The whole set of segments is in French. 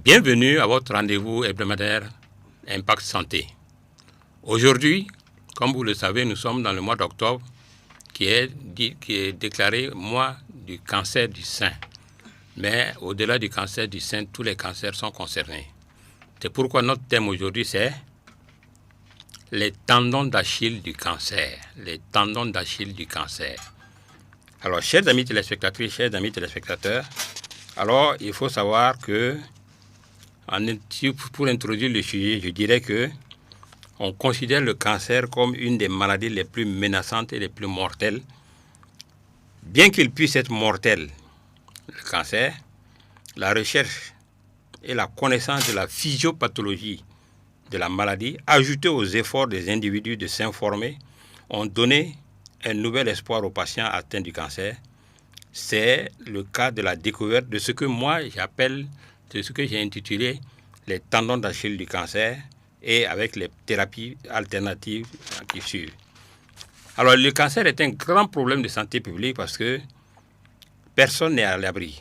Bienvenue à votre rendez-vous hebdomadaire Impact Santé. Aujourd'hui, comme vous le savez, nous sommes dans le mois d'octobre qui est déclaré mois du cancer du sein. Mais au-delà du cancer du sein, tous les cancers sont concernés. C'est pourquoi notre thème aujourd'hui, c'est les tendons d'Achille du cancer. Les tendons d'Achille du cancer. Alors, chers amis téléspectatrices, chers amis téléspectateurs, alors il faut savoir que pour introduire le sujet, je dirais que on considère le cancer comme une des maladies les plus menaçantes et les plus mortelles. Bien qu'il puisse être mortel, le cancer, la recherche et la connaissance de la physiopathologie de la maladie, ajoutée aux efforts des individus de s'informer, ont donné un nouvel espoir aux patients atteints du cancer. C'est le cas de la découverte de ce que moi j'appelle, de ce que j'ai intitulé les tendons d'Achille du cancer et avec les thérapies alternatives qui suivent. Alors le cancer est un grand problème de santé publique parce que personne n'est à l'abri.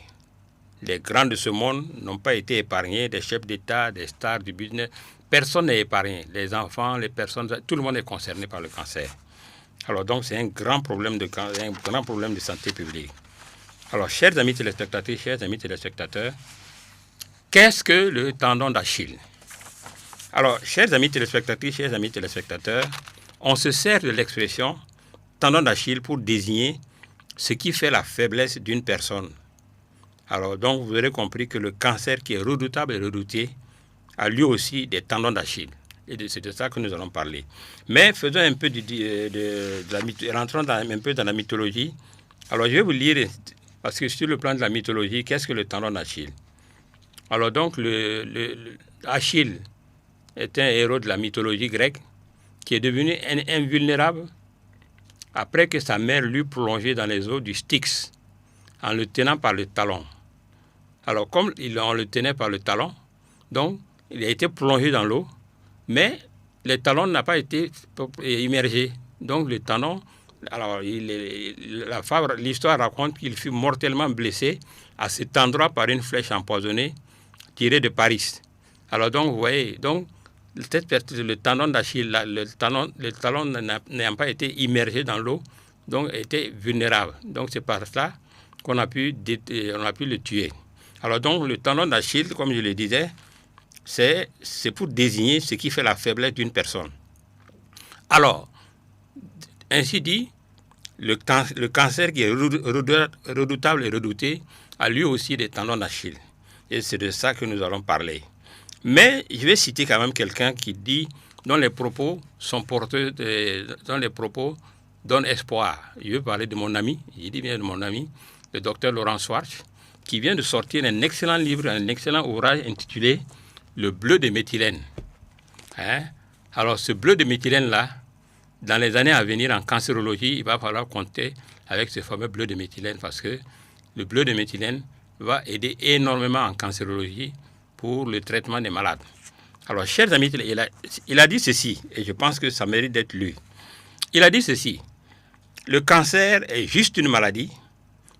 Les grands de ce monde n'ont pas été épargnés, des chefs d'État, des stars du business. Personne n'est épargné. Les enfants, les personnes, tout le monde est concerné par le cancer. Alors donc c'est un grand problème de santé publique. Alors chers amis téléspectatrices, chers amis téléspectateurs, qu'est-ce que le tendon d'Achille? Alors chers amis téléspectatrices, chers amis téléspectateurs, on se sert de l'expression tendon d'Achille pour désigner ce qui fait la faiblesse d'une personne. Alors donc vous aurez compris que le cancer qui est redoutable et redouté a lui aussi des tendons d'Achille. Et c'est de ça que nous allons parler. Mais faisons un peu rentrons un peu dans la mythologie. Alors je vais vous lire, parce que sur le plan de la mythologie, qu'est-ce que le tendon d'Achille? Alors donc Achille est un héros de la mythologie grecque qui est devenu invulnérable après que sa mère l'eut plongé dans les eaux du Styx en le tenant par le talon. Alors comme on le tenait par le talon, donc il a été plongé dans l'eau, mais le talon n'a pas été immergé. Donc le talon, alors l'histoire raconte qu'il fut mortellement blessé à cet endroit par une flèche empoisonnée tirée de Paris. Alors donc vous voyez, donc le tendon d'Achille, le talon n'ayant pas été immergé dans l'eau, donc était vulnérable. Donc c'est par cela qu'on a pu le tuer. Alors donc le tendon d'Achille, comme je le disais, c'est pour désigner ce qui fait la faiblesse d'une personne. Alors, ainsi dit, le cancer qui est redoutable et redouté a lui aussi des tendons d'Achille. Et c'est de ça que nous allons parler. Mais je vais citer quand même quelqu'un qui dit, dont les propos sont porteurs, dont les propos donnent espoir. Je vais parler de mon ami, je dis bien de mon ami, le docteur Laurent Schwartz, qui vient de sortir un excellent livre, un excellent ouvrage intitulé Le bleu de méthylène. Alors ce bleu de méthylène-là, dans les années à venir en cancérologie, il va falloir compter avec ce fameux bleu de méthylène parce que le bleu de méthylène va aider énormément en cancérologie pour le traitement des malades. Alors, chers amis, il a dit ceci, et je pense que ça mérite d'être lu. Il a dit ceci: le cancer est juste une maladie,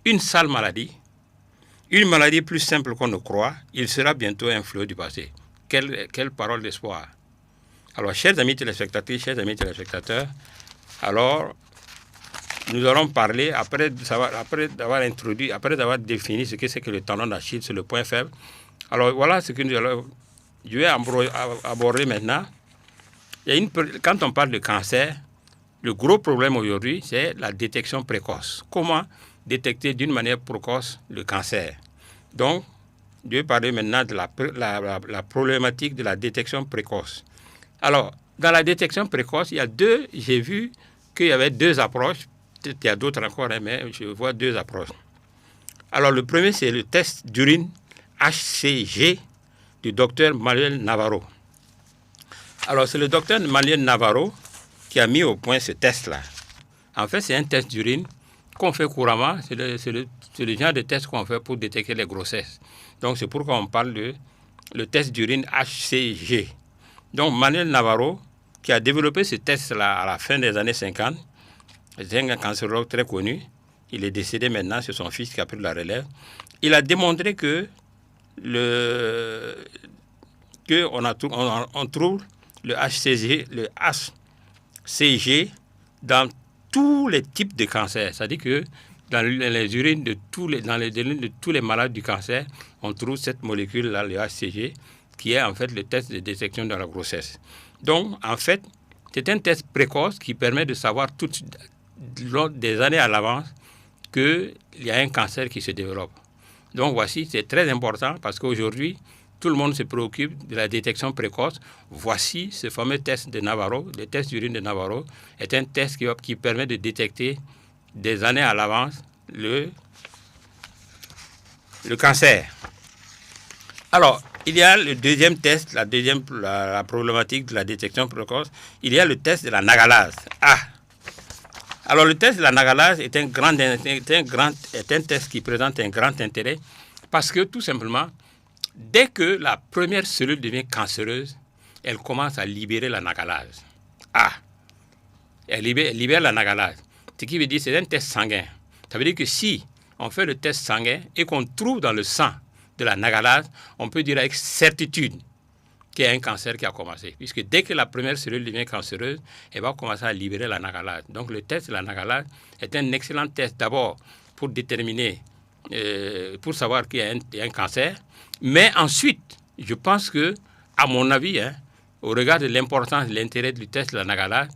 une sale maladie, une maladie plus simple qu'on ne croit. Il sera bientôt un fleuve du passé. Quelle parole d'espoir. Alors, chers amis téléspectatrices, chers amis téléspectateurs, alors, nous allons parler, après d'avoir défini ce que c'est que le tendon d'Achille, c'est le point faible. Alors, voilà ce que je vais aborder maintenant. Quand on parle de cancer, le gros problème aujourd'hui, c'est la détection précoce. Comment détecter d'une manière précoce le cancer? Donc, je vais parler maintenant de la problématique de la détection précoce. Alors, dans la détection précoce, j'ai vu qu'il y avait deux approches. Peut-être qu'il y a d'autres encore, mais je vois deux approches. Alors, le premier, c'est le test d'urine HCG du docteur Manuel Navarro. Alors, c'est le docteur Manuel Navarro qui a mis au point ce test-là. En fait, c'est un test d'urine qu'on fait couramment. C'est le genre de test qu'on fait pour détecter les grossesses. Donc, c'est pourquoi on parle de le test d'urine HCG. Donc, Manuel Navarro, qui a développé ce test-là à la fin des années 50, c'est un cancérologue très connu. Il est décédé maintenant, c'est son fils qui a pris la relève. Il a démontré que on trouve le HCG dans tous les types de cancers. C'est-à-dire que dans les urines de tous les malades du cancer, on trouve cette molécule-là, le HCG, qui est en fait le test de détection de la grossesse. Donc, en fait, c'est un test précoce qui permet de savoir des années à l'avance qu'il y a un cancer qui se développe. Donc, voici, c'est très important parce qu'aujourd'hui, tout le monde se préoccupe de la détection précoce. Voici ce fameux test de Navarro. Le test d'urine de Navarro est un test qui permet de détecter des années à l'avance le cancer. Alors, il y a le deuxième test, la problématique de la détection précoce. Il y a le test de la nagalase. Alors, le test de la nagalase est un test qui présente un grand intérêt parce que, tout simplement, dès que la première cellule devient cancéreuse, elle commence à libérer la nagalase. Elle libère la nagalase. Ce qui veut dire que c'est un test sanguin. Ça veut dire que si on fait le test sanguin et qu'on trouve dans le sang de la nagalase, on peut dire avec certitude qu'il y a un cancer qui a commencé. Puisque dès que la première cellule devient cancéreuse, elle va commencer à libérer la nagalase. Donc le test de la nagalase est un excellent test d'abord pour déterminer, pour savoir qu'il y a un cancer. Mais ensuite, je pense que, à mon avis, au regard de l'importance et de l'intérêt du test de la nagalase,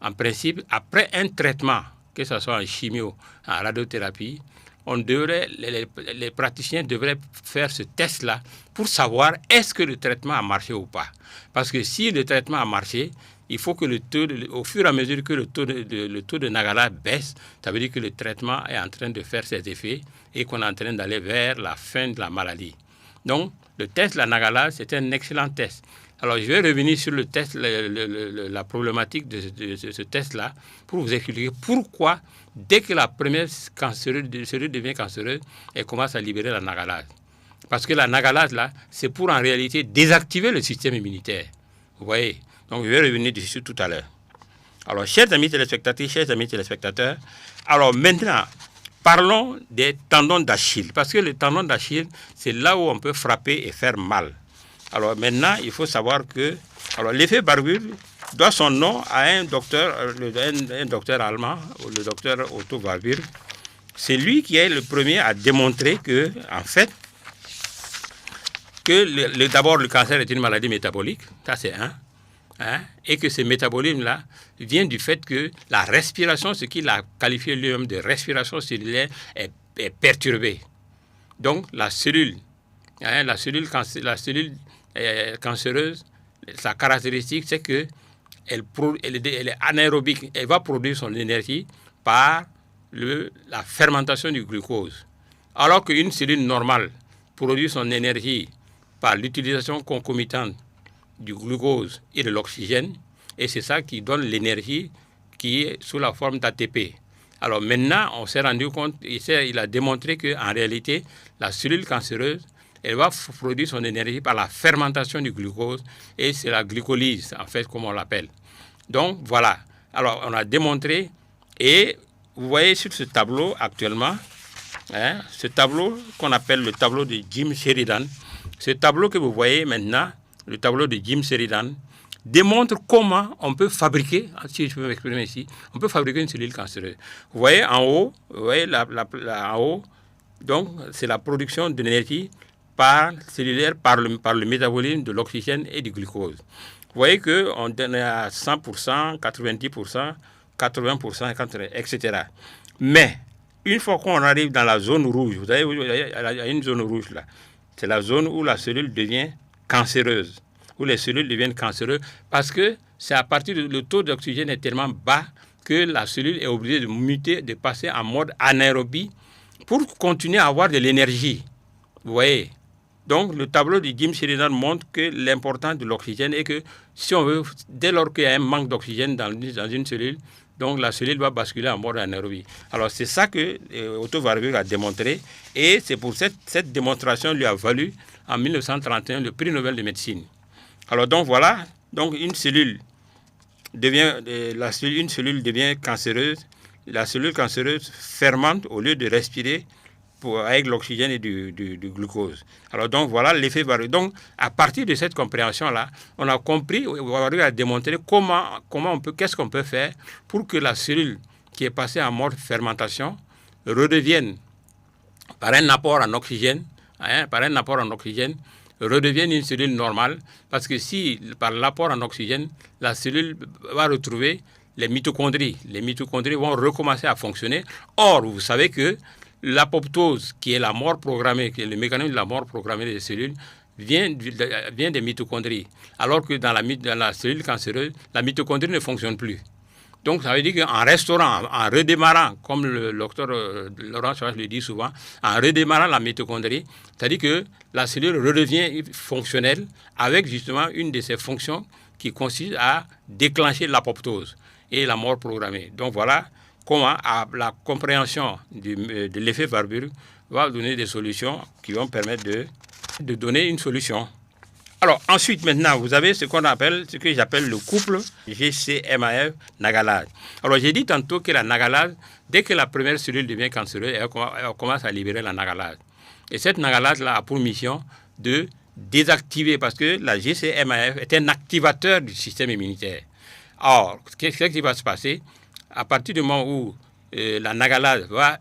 en principe, après un traitement, que ce soit en chimio, en radiothérapie, les praticiens devraient faire ce test-là pour savoir est-ce que le traitement a marché ou pas. Parce que si le traitement a marché, il faut que au fur et à mesure que le taux de nagalase baisse, ça veut dire que le traitement est en train de faire ses effets et qu'on est en train d'aller vers la fin de la maladie. Donc, le test de la nagalase, c'est un excellent test. Alors, je vais revenir sur le test, la problématique de ce test-là pour vous expliquer pourquoi, dès que la première cellule devient cancéreuse, elle commence à libérer la nagalase. Parce que la nagalase, là, c'est pour en réalité désactiver le système immunitaire. Vous voyez? Donc, je vais revenir dessus tout à l'heure. Alors, chers amis téléspectateurs, alors maintenant, parlons des tendons d'Achille. Parce que le tendon d'Achille, c'est là où on peut frapper et faire mal. Alors maintenant, il faut savoir que l'effet barbure doit son nom à un docteur allemand, le docteur Otto Warburg. C'est lui qui est le premier à démontrer que, en fait, d'abord le cancer est une maladie métabolique, ça c'est et que ce métabolisme-là vient du fait que la respiration, ce qu'il a qualifié lui-même de respiration cellulaire, est perturbée. Donc la cellule cancéreuse, sa caractéristique, c'est que elle est anaérobique. Elle va produire son énergie par la fermentation du glucose. Alors qu'une cellule normale produit son énergie par l'utilisation concomitante du glucose et de l'oxygène, et c'est ça qui donne l'énergie qui est sous la forme d'ATP. Alors maintenant, on s'est rendu compte, il a démontré qu'en réalité, la cellule cancéreuse, elle va produire son énergie par la fermentation du glucose, et c'est la glycolyse, en fait, comme on l'appelle. Donc, voilà. Alors, on a démontré, et vous voyez sur ce tableau actuellement, ce tableau qu'on appelle le tableau de Jim Sheridan, ce tableau que vous voyez maintenant, le tableau de Jim Sheridan, démontre comment on peut fabriquer, si je peux m'exprimer ici, on peut fabriquer une cellule cancéreuse. Vous voyez en haut, en haut, donc c'est la production d'énergie cellulaire par le métabolisme de l'oxygène et du glucose. Vous voyez qu'on est à 100%, 90%, 80%, etc. Mais, une fois qu'on arrive dans la zone rouge, vous savez, il y a une zone rouge là, c'est la zone où la cellule devient cancéreuse, où les cellules deviennent cancéreuses, parce que c'est à partir le taux d'oxygène est tellement bas que la cellule est obligée de muter, de passer en mode anaérobie pour continuer à avoir de l'énergie. Vous voyez? Donc, le tableau de Jim Sheridan montre que l'importance de l'oxygène est que si on veut, dès lors qu'il y a un manque d'oxygène dans une cellule, donc la cellule va basculer en mode anaérobie. Alors, c'est ça que Otto Warburg a démontré, et c'est pour cette démonstration lui a valu en 1931 le prix Nobel de médecine. Alors donc voilà, donc une cellule devient cancéreuse, la cellule cancéreuse fermente au lieu de respirer, avec l'oxygène et du glucose. Alors donc voilà l'effet variable. Donc à partir de cette compréhension-là, on a compris, on a démontré qu'est-ce qu'on peut faire pour que la cellule qui est passée en mode fermentation redevienne par un apport en oxygène, redevienne une cellule normale, parce que si par l'apport en oxygène, la cellule va retrouver les mitochondries vont recommencer à fonctionner. Or, vous savez que l'apoptose, qui est la mort programmée, qui est le mécanisme de la mort programmée des cellules, vient des mitochondries. Alors que dans la cellule cancéreuse, la mitochondrie ne fonctionne plus. Donc, ça veut dire qu'en restaurant, en redémarrant, comme le docteur Laurent Schwartz le dit souvent, en redémarrant la mitochondrie, c'est-à-dire que la cellule redevient fonctionnelle avec justement une de ses fonctions qui consiste à déclencher l'apoptose et la mort programmée. Donc, voilà comment la compréhension de l'effet Warburg va donner des solutions qui vont permettre de donner une solution. Alors ensuite, maintenant, vous avez ce que j'appelle le couple GCMAF nagalase. Alors j'ai dit tantôt que la nagalase, dès que la première cellule devient cancéreuse, elle commence à libérer la nagalase. Et cette nagalase-là a pour mission de désactiver, parce que la GCMAF est un activateur du système immunitaire. Or, qu'est-ce qui va se passer? À partir du moment où la nagalase va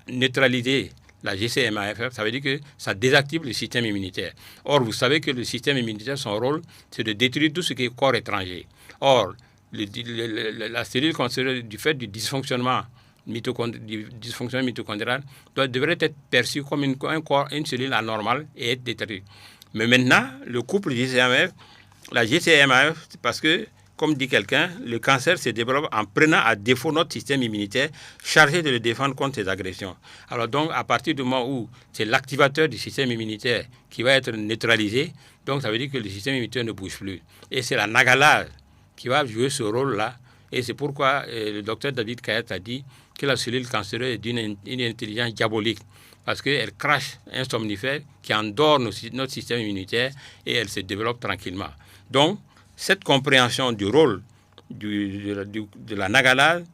neutraliser la GCMAF, ça veut dire que ça désactive le système immunitaire. Or, vous savez que le système immunitaire, son rôle, c'est de détruire tout ce qui est corps étranger. Or, la cellule cancéreuse, du fait du dysfonctionnement mitochondrial, devrait être perçue comme une cellule anormale et être détruite. Mais maintenant, le couple GCMAF, la GCMAF, c'est parce que, comme dit quelqu'un, le cancer se développe en prenant à défaut notre système immunitaire chargé de le défendre contre ses agressions. Alors donc, à partir du moment où c'est l'activateur du système immunitaire qui va être neutralisé, donc ça veut dire que le système immunitaire ne bouge plus. Et c'est la nagalase qui va jouer ce rôle-là. Et c'est pourquoi le docteur David Kayat a dit que la cellule cancéreuse est d'une intelligence diabolique, parce qu'elle crache un somnifère qui endort notre système immunitaire et elle se développe tranquillement. Donc, cette compréhension du rôle de la nagalase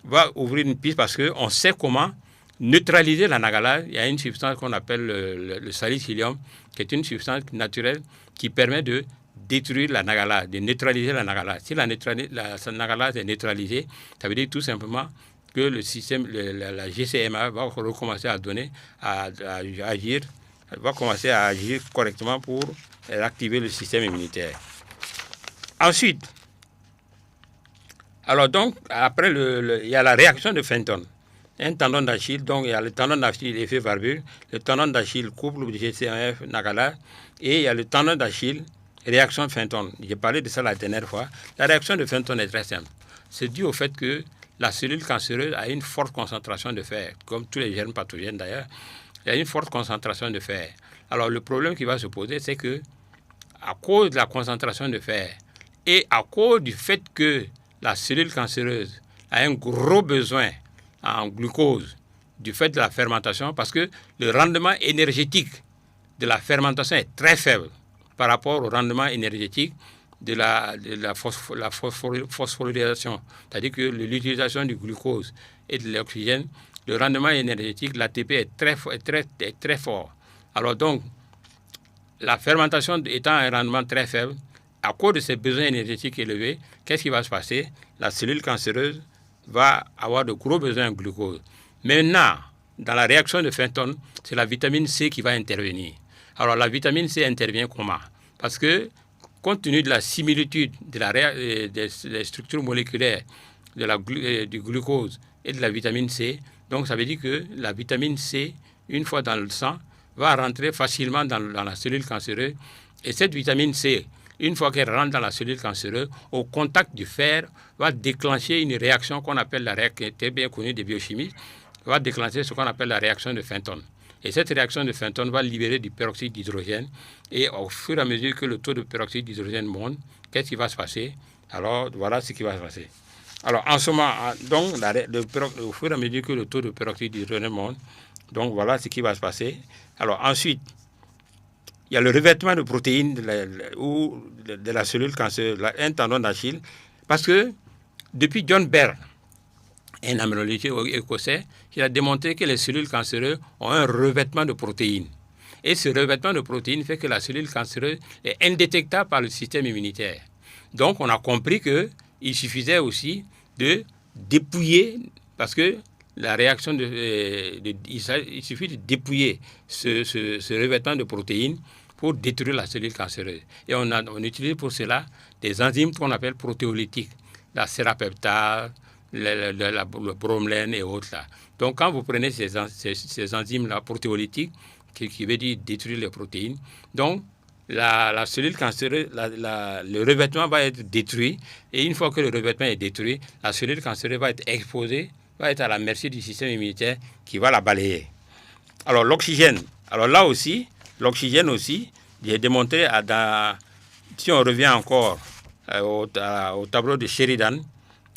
va ouvrir une piste, parce qu'on sait comment neutraliser la nagalase. Il y a une substance qu'on appelle le salicylum, qui est une substance naturelle qui permet de détruire la nagalase, de neutraliser la nagalase. Si la nagalase est neutralisée, ça veut dire tout simplement que le système, la GCMA va recommencer à agir, va commencer à agir correctement pour activer le système immunitaire. Ensuite, alors donc, après, il y a la réaction de Fenton. Un tendon d'Achille, donc il y a le tendon d'Achille effet Warburg, le tendon d'Achille couple de GCMAF nagalase, et il y a le tendon d'Achille réaction Fenton. J'ai parlé de ça la dernière fois. La réaction de Fenton est très simple. C'est dû au fait que la cellule cancéreuse a une forte concentration de fer, comme tous les germes pathogènes d'ailleurs. Il y a une forte concentration de fer. Alors le problème qui va se poser, c'est que à cause de la concentration de fer, et à cause du fait que la cellule cancéreuse a un gros besoin en glucose du fait de la fermentation, parce que le rendement énergétique de la fermentation est très faible par rapport au rendement énergétique de la phosphorylation. C'est-à-dire que l'utilisation du glucose et de l'oxygène, le rendement énergétique, l'ATP est très fort. Alors donc, la fermentation étant un rendement très faible, à cause de ces besoins énergétiques élevés, qu'est-ce qui va se passer? La cellule cancéreuse va avoir de gros besoins en glucose. Maintenant, dans la réaction de Fenton, c'est la vitamine C qui va intervenir. Alors la vitamine C intervient comment? Parce que, compte tenu de la similitude des structures moléculaires du glucose et de la vitamine C, donc ça veut dire que la vitamine C, une fois dans le sang, va rentrer facilement dans la cellule cancéreuse. Et cette vitamine C, une fois qu'elle rentre dans la cellule cancéreuse, au contact du fer, va déclencher une réaction qu'on appelle la réaction, qui est bien connue des biochimistes, va déclencher ce qu'on appelle la réaction de Fenton. Et cette réaction de Fenton va libérer du peroxyde d'hydrogène. Et au fur et à mesure que le taux de peroxyde d'hydrogène monte, qu'est-ce qui va se passer? Alors, voilà ce qui va se passer. Alors, en ce moment, donc, au fur et à mesure que le taux de peroxyde d'hydrogène monte, donc voilà ce qui va se passer. Alors, ensuite, il y a le revêtement de protéines de la cellule cancéreuse, un tendon d'Achille, parce que depuis John Bell, un amyloïde écossais, qui a démontré que les cellules cancéreuses ont un revêtement de protéines. Et ce revêtement de protéines fait que la cellule cancéreuse est indétectable par le système immunitaire. Donc, on a compris qu'il suffisait aussi de dépouiller, parce que la réaction il suffit de dépouiller ce revêtement de protéines pour détruire la cellule cancéreuse. Et on utilise pour cela des enzymes qu'on appelle protéolytiques, la sérapeptase, le bromelaine et autres là. Donc, quand vous prenez ces enzymes-là protéolytiques, qui veut dire détruire les protéines, donc la cellule cancéreuse, le revêtement va être détruit, et une fois que le revêtement est détruit, la cellule cancéreuse va être exposée, va être à la merci du système immunitaire qui va la balayer. Alors l'oxygène, alors là aussi, l'oxygène aussi, j'ai démontré, si on revient encore au tableau de Sheridan,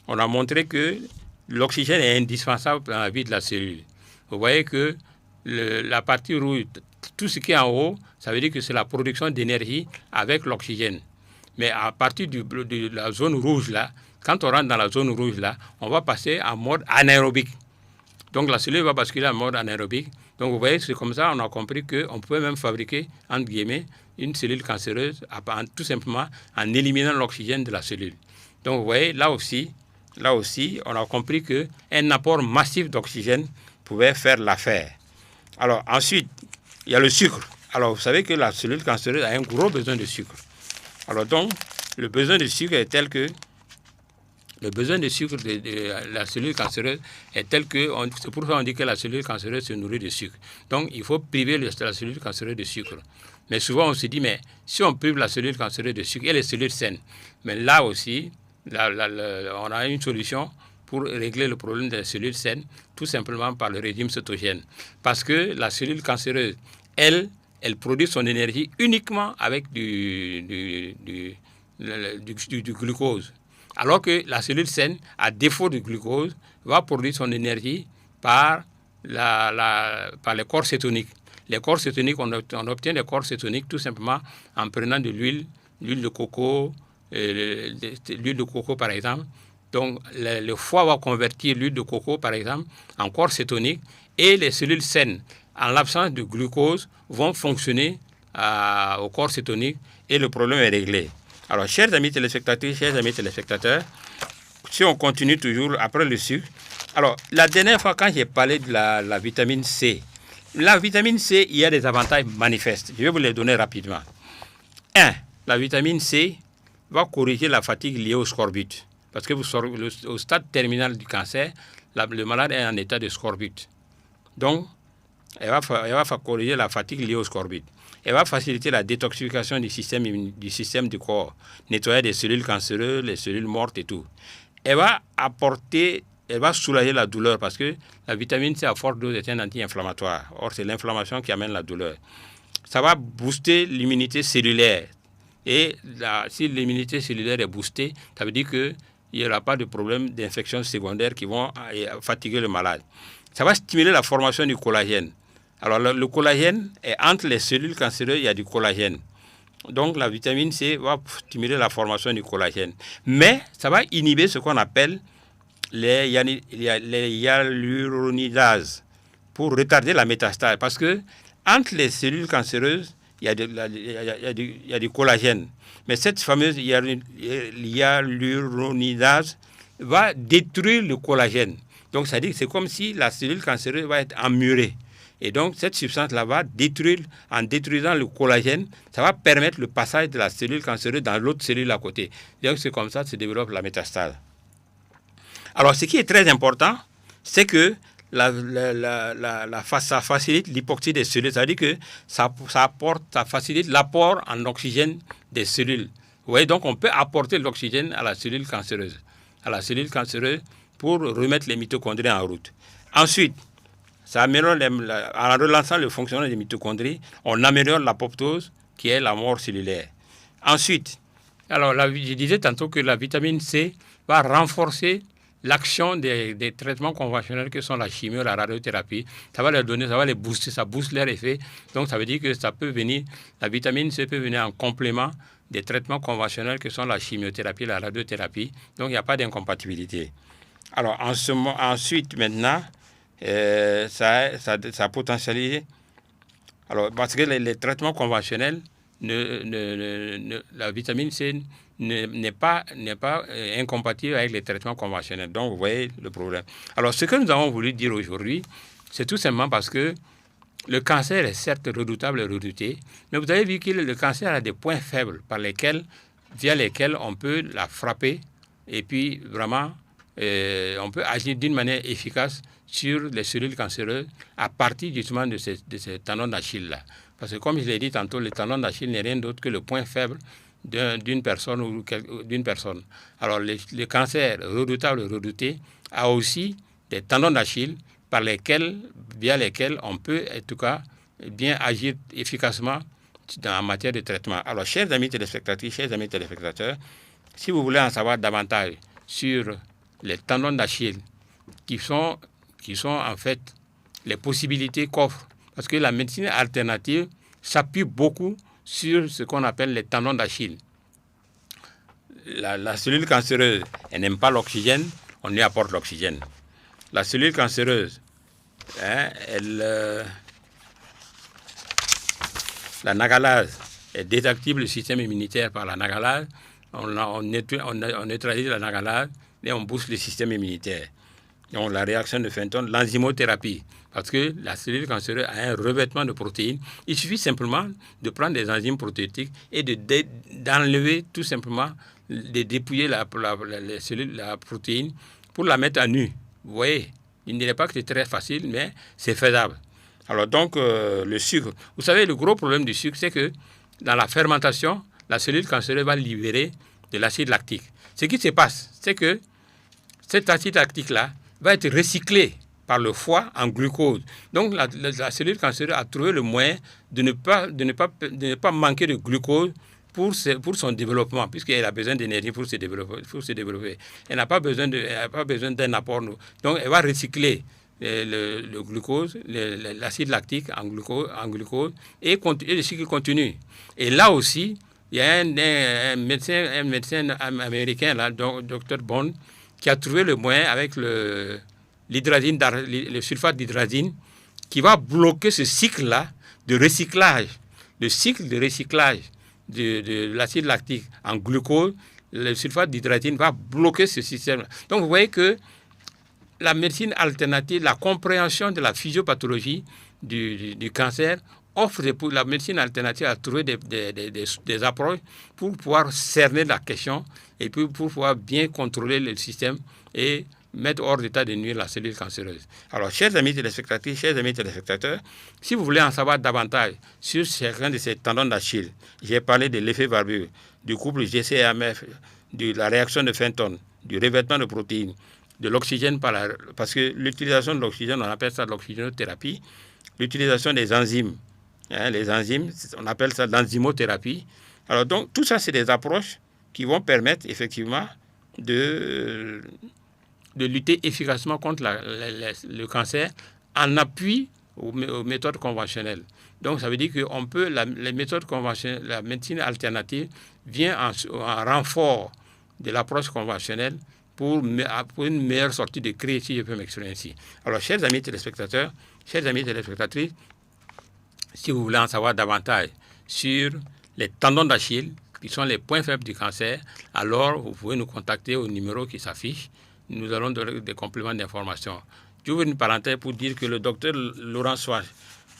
on a montré que l'oxygène est indispensable dans la vie de la cellule. Vous voyez que la partie rouge, tout ce qui est en haut, ça veut dire que c'est la production d'énergie avec l'oxygène. Mais à partir de la zone rouge là, quand on rentre dans la zone rouge là, on va passer en mode anaérobique. Donc la cellule va basculer en mode anaérobique. Donc vous voyez, c'est comme ça, on a compris qu'on pouvait même fabriquer, entre guillemets, une cellule cancéreuse tout simplement en éliminant l'oxygène de la cellule. Donc vous voyez, là aussi, on a compris qu'un apport massif d'oxygène pouvait faire l'affaire. Alors ensuite, il y a le sucre. Alors vous savez que la cellule cancéreuse a un gros besoin de sucre. Alors donc, le besoin de sucre est tel que le besoin de sucre de la cellule cancéreuse est tel que, c'est pour ça qu'on dit que la cellule cancéreuse se nourrit de sucre. Donc il faut priver la cellule cancéreuse de sucre. Mais souvent on se dit, mais si on prive la cellule cancéreuse de sucre et les cellules saines, mais là aussi, on a une solution pour régler le problème des cellules saines, tout simplement par le régime cétogène. Parce que la cellule cancéreuse, elle produit son énergie uniquement avec du glucose. Alors que la cellule saine, à défaut de glucose, va produire son énergie par les corps cétoniques. Les corps cétoniques, on obtient des corps cétoniques tout simplement en prenant de l'huile de coco, l'huile de coco par exemple. Donc le foie va convertir l'huile de coco par exemple en corps cétonique, et les cellules saines, en l'absence de glucose, vont fonctionner au corps cétonique et le problème est réglé. Alors, chers amis téléspectateurs, si on continue toujours après le sucre, alors la dernière fois quand j'ai parlé de la vitamine C, la vitamine C, il y a des avantages manifestes. Je vais vous les donner rapidement. 1. La vitamine C va corriger la fatigue liée au scorbut. Parce que au stade terminal du cancer, le malade est en état de scorbut. Donc, elle va corriger la fatigue liée au scorbut. Elle va faciliter la détoxification du système du corps, nettoyer des cellules cancéreuses, les cellules mortes et tout. Elle va soulager la douleur parce que la vitamine C à forte dose est un anti-inflammatoire. Or, c'est l'inflammation qui amène la douleur. Ça va booster l'immunité cellulaire. Et si l'immunité cellulaire est boostée, ça veut dire qu'il n'y aura pas de problème d'infection secondaire qui vont fatiguer le malade. Ça va stimuler la formation du collagène. Alors, le collagène, entre les cellules cancéreuses, il y a du collagène. Donc, la vitamine C va stimuler la formation du collagène. Mais, ça va inhiber ce qu'on appelle les hyaluronidases pour retarder la métastase. Parce que, entre les cellules cancéreuses, il y a du collagène. Mais cette fameuse hyaluronidase va détruire le collagène. Donc, ça dit que c'est comme si la cellule cancéreuse va être emmurée. Et donc, cette substance-là va détruire, en détruisant le collagène, ça va permettre le passage de la cellule cancéreuse dans l'autre cellule à côté. Donc, c'est comme ça que se développe la métastase. Alors, ce qui est très important, c'est que ça facilite l'hypoxie des cellules. Ça veut dire que ça facilite l'apport en oxygène des cellules. Vous voyez, donc on peut apporter l'oxygène à la cellule cancéreuse. Pour remettre les mitochondries en route. Ensuite, ça améliore en relançant le fonctionnement des mitochondries, on améliore l'apoptose, qui est la mort cellulaire. Ensuite, alors je disais tantôt que la vitamine C va renforcer l'action des traitements conventionnels que sont la chimio, la radiothérapie. Ça va les donner, ça va les booster, ça booste leur effet. Donc ça veut dire que la vitamine C peut venir en complément des traitements conventionnels que sont la chimiothérapie, la radiothérapie. Donc il n'y a pas d'incompatibilité. Alors, ensuite, maintenant, ça potentialise. Alors, parce que les traitements conventionnels, la vitamine C n'est pas incompatible avec les traitements conventionnels. Donc, vous voyez le problème. Alors, ce que nous avons voulu dire aujourd'hui, c'est tout simplement parce que le cancer est certes redoutable et redouté, mais vous avez vu que le cancer a des points faibles via lesquels on peut la frapper et puis vraiment, on peut agir d'une manière efficace sur les cellules cancéreuses à partir justement de ces tendons d'Achille-là. Parce que comme je l'ai dit tantôt, le tendon d'Achille n'est rien d'autre que le point faible d'une personne ou d'une personne. Alors le cancer redoutable et redouté a aussi des tendons d'Achille via lesquels on peut en tout cas bien agir efficacement en matière de traitement. Alors, chers amis téléspectatrices, chers amis téléspectateurs, si vous voulez en savoir davantage sur les tendons d'Achille, qui sont en fait les possibilités qu'offre, parce que la médecine alternative s'appuie beaucoup sur ce qu'on appelle les tendons d'Achille. La cellule cancéreuse, elle n'aime pas l'oxygène, on lui apporte l'oxygène. La cellule cancéreuse, la nagalase, elle désactive le système immunitaire par la nagalase. On neutralise la nagalase et on booste le système immunitaire. Donc la réaction de Fenton, l'enzymothérapie, parce que la cellule cancéreuse a un revêtement de protéines. Il suffit simplement de prendre des enzymes protéotiques et d'enlever tout simplement, de dépouiller la protéine pour la mettre à nu. Vous voyez, il ne dirait pas que c'est très facile, mais c'est faisable. Alors donc, le sucre. Vous savez, le gros problème du sucre, c'est que dans la fermentation, la cellule cancéreuse va libérer de l'acide lactique. Ce qui se passe, c'est que cet acide lactique-là va être recyclé par le foie en glucose. Donc, la cellule cancéreuse a trouvé le moyen de ne pas manquer de glucose pour son développement, puisqu'elle a besoin d'énergie pour se développer. Elle n'a pas besoin d'un apport. Donc, elle va recycler le glucose, l'acide lactique en glucose et le cycle continue. Et là aussi, il y a un médecin américain, là, Dr. Bond, qui a trouvé le moyen avec le sulfate d'hydrazine qui va bloquer ce cycle-là de recyclage. Le cycle de recyclage de l'acide lactique en glucose, le sulfate d'hydrazine va bloquer ce système. Donc vous voyez que la médecine alternative, la compréhension de la physiopathologie du cancer offre la médecine alternative à trouver des approches pour pouvoir cerner la question et puis pour pouvoir bien contrôler le système et mettre hors d'état de nuire la cellule cancéreuse. Alors, chers amis téléspectatrices, chers amis téléspectateurs, si vous voulez en savoir davantage sur chacun de ces tendons d'Achille, j'ai parlé de l'effet barbure, du couple GCAMF, de la réaction de Fenton, du revêtement de protéines, de l'oxygène parce que l'utilisation de l'oxygène, on appelle ça l'oxygénothérapie, l'utilisation des enzymes, les enzymes, on appelle ça l'enzymothérapie. Alors donc, tout ça, c'est des approches qui vont permettre effectivement de lutter efficacement contre le cancer en appui aux méthodes conventionnelles. Donc, ça veut dire que les méthodes conventionnelles, la médecine alternative vient en renfort de l'approche conventionnelle pour une meilleure sortie de crise, si je peux m'exprimer ainsi. Alors, chers amis téléspectateurs, chères amies téléspectatrices, si vous voulez en savoir davantage sur les tendons d'Achille, qui sont les points faibles du cancer, alors vous pouvez nous contacter au numéro qui s'affiche. Nous allons donner des compléments d'information. J'ouvre une parenthèse pour dire que le docteur Laurent Soage,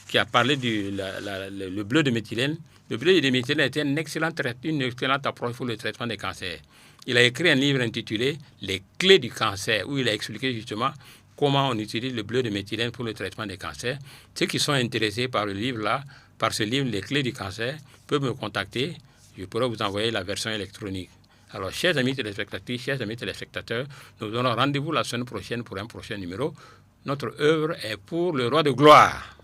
qui a parlé le bleu de méthylène, le bleu de méthylène était une excellente approche pour le traitement des cancers. Il a écrit un livre intitulé « Les clés du cancer » où il a expliqué justement comment on utilise le bleu de méthylène pour le traitement des cancers. Ceux qui sont intéressés par ce livre, Les clés du cancer, peuvent me contacter. Je pourrai vous envoyer la version électronique. Alors, chers amis téléspectatrices, chers amis téléspectateurs, nous donnons rendez-vous la semaine prochaine pour un prochain numéro. Notre œuvre est pour le roi de gloire.